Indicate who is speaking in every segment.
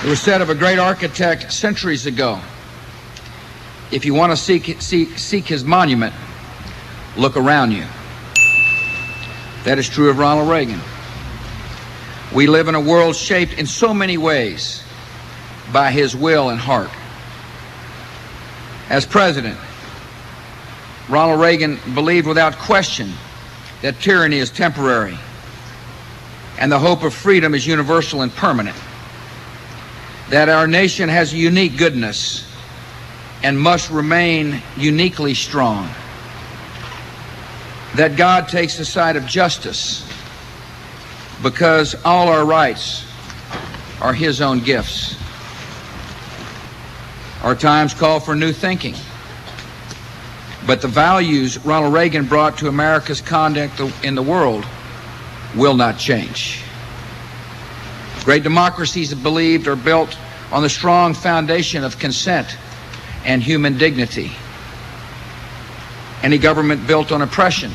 Speaker 1: It was said of a great architect centuries ago, if you want to seek his monument, look around you. That is true of Ronald Reagan. We live in a world shaped in so many ways by his will and heart. As president, Ronald Reagan believed without question that tyranny is temporary and the hope of freedom is universal and permanent, that our nation has a unique goodness and must remain uniquely strong, that God takes the side of justice because all our rights are his own gifts. Our times call for new thinking, but the values Ronald Reagan brought to America's conduct in the world will not change. Great democracies believed are built on the strong foundation of consent and human dignity. Any government built on oppression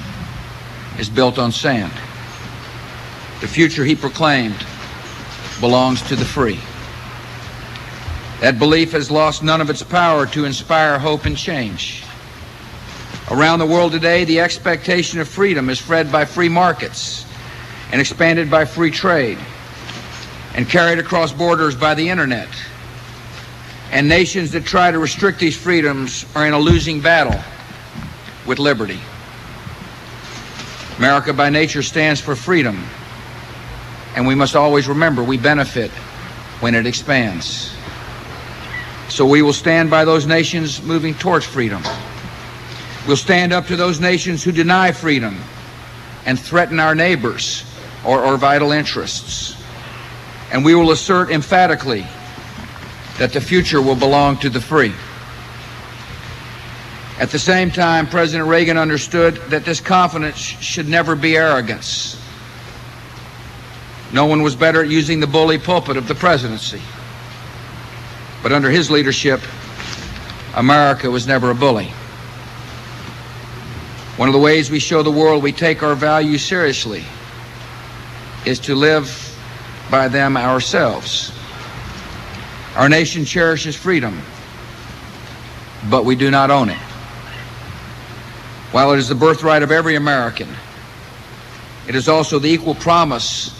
Speaker 1: is built on sand. The future, he proclaimed, belongs to the free. That belief has lost none of its power to inspire hope and change. Around the world today, the expectation of freedom is fed by free markets and expanded by free trade and carried across borders by the internet. And nations that try to restrict these freedoms are in a losing battle with liberty. America by nature stands for freedom, and we must always remember we benefit when it expands. So we will stand by those nations moving towards freedom. We'll stand up to those nations who deny freedom and threaten our neighbors or vital interests. And we will assert emphatically that the future will belong to the free. At the same time, President Reagan understood that this confidence should never be arrogance. No one was better at using the bully pulpit of the presidency. But under his leadership, America was never a bully. One of the ways we show the world we take our values seriously is to live by them ourselves. Our nation cherishes freedom, but we do not own it. While it is the birthright of every American, it is also the equal promise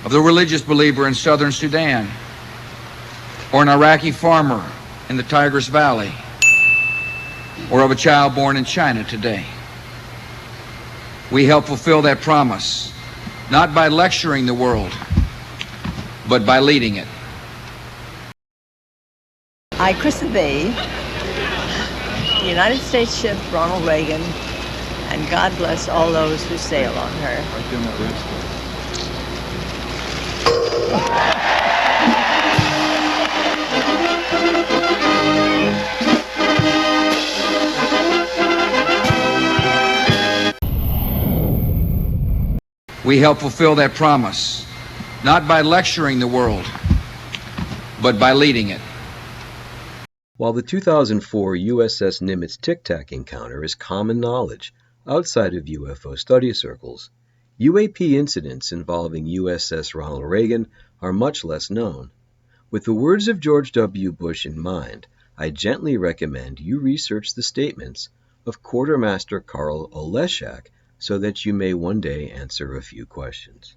Speaker 1: of the religious believer in southern Sudan, or an Iraqi farmer in the Tigris Valley, or of a child born in China today. We help fulfill that promise, not by lecturing the world, but by leading it.
Speaker 2: I christen thee, the United States ship Ronald Reagan, and God bless all those who sail on her.
Speaker 1: We help fulfill that promise, not by lecturing the world, but by leading it.
Speaker 3: While the 2004 USS Nimitz Tic-Tac Encounter is common knowledge outside of UFO study circles, UAP incidents involving USS Ronald Reagan are much less known. With the words of George W. Bush in mind, I gently recommend you research the statements of Quarter Master Karol Olesiak so that you may one day answer a few questions.